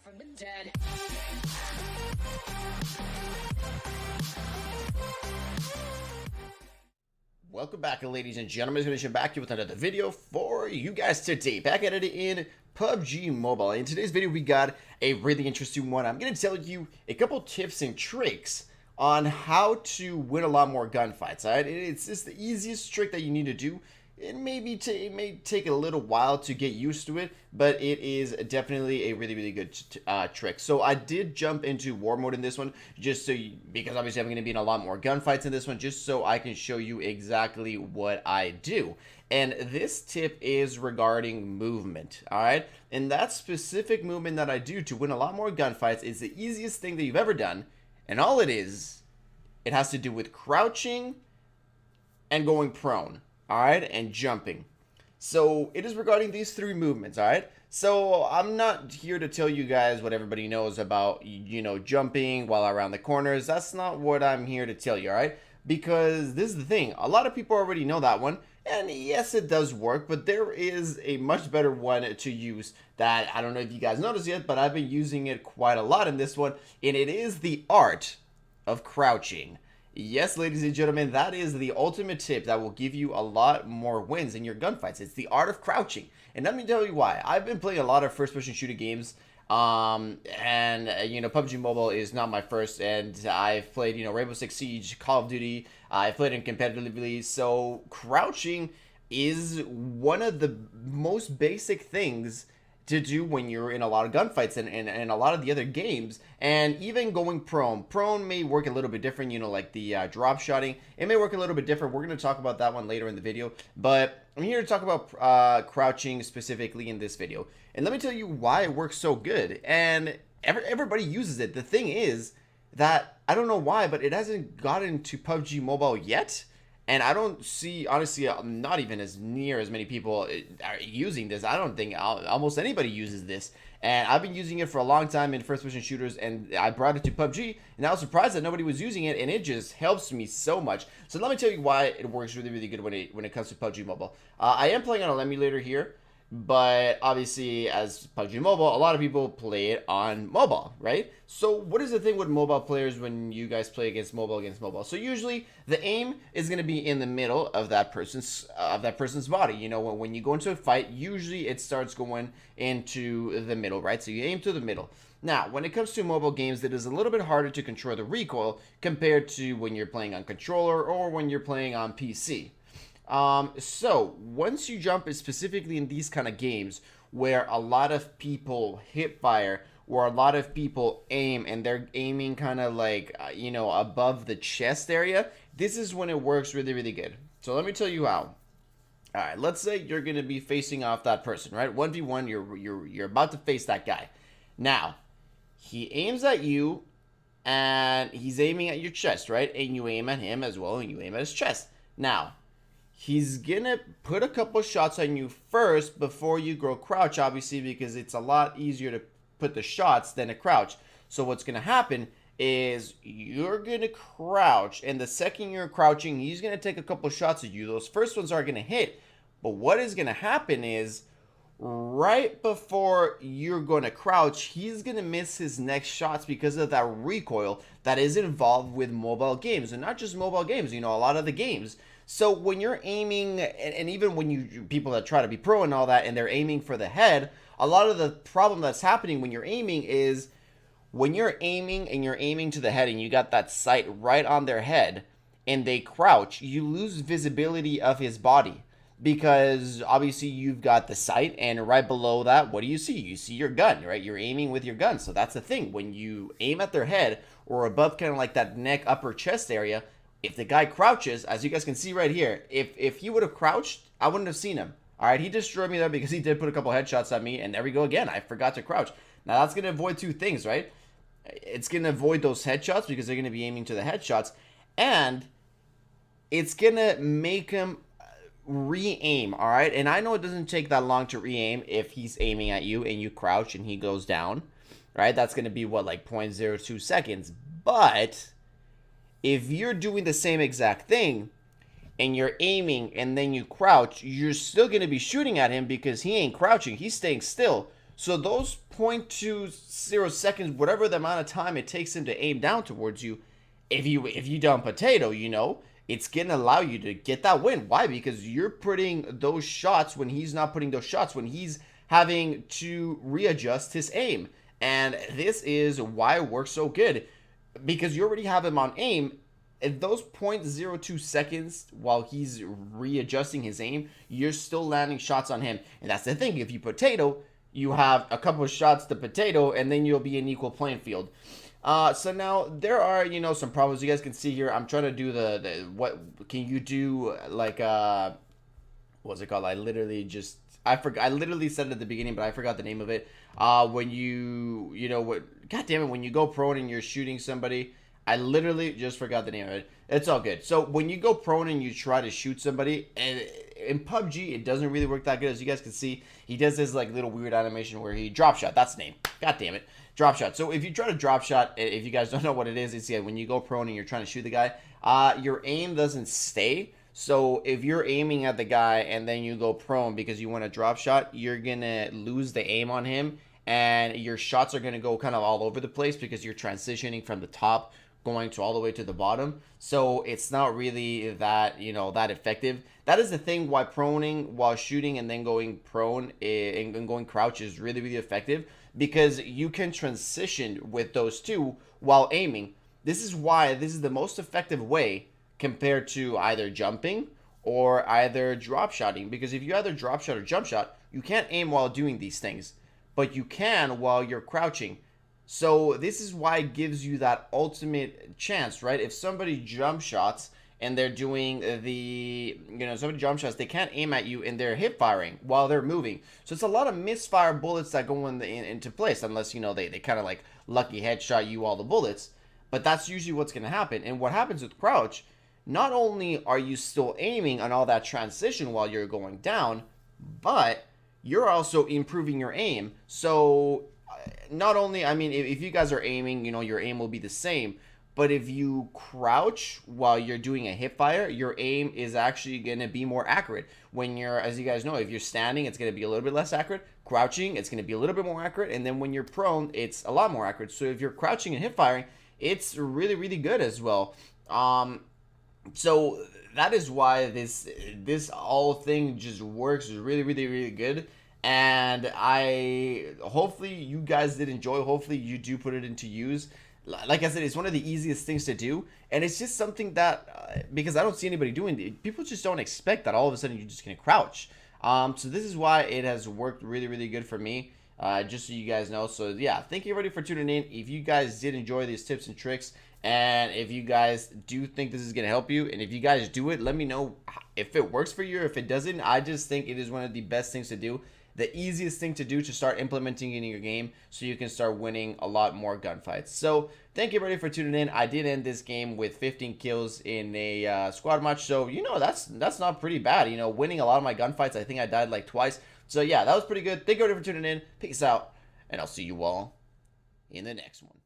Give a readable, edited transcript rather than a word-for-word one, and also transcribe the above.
from the dead. Welcome back, ladies and gentlemen. I'm back here with another video for you guys today. Back at it in PUBG Mobile. In today's video, we got a really interesting one. I'm going to tell you a couple tips and tricks on how to win a lot more gunfights. All right, it's just the easiest trick that you need to do. It may take a little while to get used to it, but it is definitely a really good trick. So I did jump into war mode in this one, just so because obviously I'm going to be in a lot more gunfights in this one, just so I can show you exactly what I do. And this tip is regarding movement, all right? And that specific movement that I do to win a lot more gunfights is the easiest thing that you've ever done, and all it has to do with crouching and going prone. Alright, and jumping. So it is regarding these three movements, alright? So I'm not here to tell you guys what everybody knows about, jumping while around the corners. That's not what I'm here to tell you, alright? Because this is the thing, a lot of people already know that one, and yes, it does work, but there is a much better one to use that I don't know if you guys noticed yet, but I've been using it quite a lot in this one, and it is the art of crouching. Yes, ladies and gentlemen, that is the ultimate tip that will give you a lot more wins in your gunfights. It's the art of crouching. And let me tell you why. I've been playing a lot of first-person shooter games, and PUBG Mobile is not my first, and I've played, Rainbow Six Siege, Call of Duty. I've played it competitively, so crouching is one of the most basic things to do when you're in a lot of gunfights and a lot of the other games. And even going prone may work a little bit different, like the drop shotting. It may work a little bit different. We're going to talk about that one later in the video, but I'm here to talk about crouching specifically in this video. And let me tell you why it works so good, and everybody uses it. The thing is that I don't know why, but it hasn't gotten to PUBG Mobile yet. And I don't see, honestly, not even as near as many people are using this. I don't think almost anybody uses this. And I've been using it for a long time in first-person shooters, and I brought it to PUBG, and I was surprised that nobody was using it, and it just helps me so much. So let me tell you why it works really good when it comes to PUBG Mobile. I am playing on an emulator here, but obviously, as PUBG Mobile, a lot of people play it on mobile, right? So what is the thing with mobile players when you guys play against mobile? So usually the aim is going to be in the middle of that person's body. When you go into a fight, usually it starts going into the middle, right? So you aim to the middle. Now, when it comes to mobile games, it is a little bit harder to control the recoil compared to when you're playing on controller or when you're playing on PC. So once you jump, specifically in these kind of games where a lot of people hip fire, or a lot of people aim, and they're aiming kind of like, above the chest area, this is when it works really good. So let me tell you how. All right, let's say you're going to be facing off that person, right? 1v1, you're about to face that guy. Now, he aims at you, and he's aiming at your chest, right? And you aim at him as well, and you aim at his chest. Now, he's gonna put a couple shots on you first before you go crouch, obviously, because it's a lot easier to put the shots than to crouch. So what's gonna happen is you're gonna crouch, and the second you're crouching, he's gonna take a couple shots at you. Those first ones are gonna hit, but what is gonna happen is right before you're gonna crouch, he's gonna miss his next shots because of that recoil that is involved with mobile games, and not just mobile games, a lot of the games. So when you're aiming, and even when people that try to be pro and all that, and they're aiming for the head, a lot of the problem that's happening when you're aiming is when you're aiming and you're aiming to the head and you got that sight right on their head and they crouch, you lose visibility of his body, because obviously you've got the sight, and right below that, what do you see? You see your gun, right? You're aiming with your gun. So that's the thing. When you aim at their head or above kind of like that neck, upper chest area, if the guy crouches, as you guys can see right here, if he would have crouched, I wouldn't have seen him. All right, he destroyed me there because he did put a couple headshots at me, and there we go again. I forgot to crouch. Now, that's going to avoid two things, right? It's going to avoid those headshots because they're going to be aiming to the headshots, and it's going to make him re-aim, all right? And I know it doesn't take that long to re-aim if he's aiming at you and you crouch and he goes down, right? That's going to be, what, like 0.02 seconds, but if you're doing the same exact thing and you're aiming and then you crouch, you're still going to be shooting at him because he ain't crouching. He's staying still. So those 0.20 seconds, whatever the amount of time it takes him to aim down towards you, if you dump potato, it's gonna allow you to get that win. Why? Because you're putting those shots when he's not putting those shots, when he's having to readjust his aim. And this is why it works so good, because you already have him on aim. At those 0.02 seconds while he's readjusting his aim, you're still landing shots on him. And that's the thing, if you potato, you have a couple of shots to potato, and then you'll be an equal playing field. So now there are, some problems. You guys can see here, I'm trying to do what can you do, like, what's it called? I literally said it at the beginning, but I forgot the name of it. When God damn it, when you go prone and you're shooting somebody, I literally just forgot the name of it. It's all good. So when you go prone and you try to shoot somebody, and in PUBG, it doesn't really work that good. As you guys can see, he does this like little weird animation where he drop shot. That's the name. God damn it. Drop shot. So if you try to drop shot, if you guys don't know what it is, it's when you go prone and you're trying to shoot the guy, your aim doesn't stay. So if you're aiming at the guy and then you go prone because you want to drop shot, you're going to lose the aim on him, and your shots are going to go kind of all over the place because you're transitioning from the top going to all the way to the bottom. So it's not really that, that effective. That is the thing why proning while shooting and then going prone and going crouch is really, really effective, because you can transition with those two while aiming. This is why this is the most effective way compared to either jumping or either drop shotting, because if you either drop shot or jump shot, you can't aim while doing these things, but you can while you're crouching. So this is why it gives you that ultimate chance, right? If somebody jump shots and they're doing somebody jump shots, they can't aim at you and they're hip firing while they're moving. So it's a lot of misfire bullets that go into place, unless, they kind of like lucky headshot you all the bullets. But that's usually what's going to happen. And what happens with crouch, not only are you still aiming on all that transition while you're going down, but you're also improving your aim. So not only, if you guys are aiming, your aim will be the same. But if you crouch while you're doing a hip fire, your aim is actually going to be more accurate. When you're, as you guys know, if you're standing, it's going to be a little bit less accurate. Crouching, it's going to be a little bit more accurate. And then when you're prone, it's a lot more accurate. So if you're crouching and hip firing, it's really, really good as well. So that is why this all thing just works really, really, really good. And hopefully you guys did enjoy. Hopefully you do put it into use. Like I said, it's one of the easiest things to do, and it's just something that because I don't see anybody doing it, people just don't expect that all of a sudden you're just gonna crouch. So this is why it has worked really, really good for me. Just so you guys know. So yeah, thank you everybody for tuning in. If you guys did enjoy these tips and tricks, and if you guys do think this is gonna help you, and if you guys do it, let me know if it works for you or if it doesn't. I just think it is one of the best things to do. The easiest thing to do to start implementing in your game so you can start winning a lot more gunfights. So thank you everybody for tuning in. I did end this game with 15 kills in a squad match. So, that's not pretty bad. Winning a lot of my gunfights, I think I died like twice. So yeah, that was pretty good. Thank you everybody for tuning in. Peace out. And I'll see you all in the next one.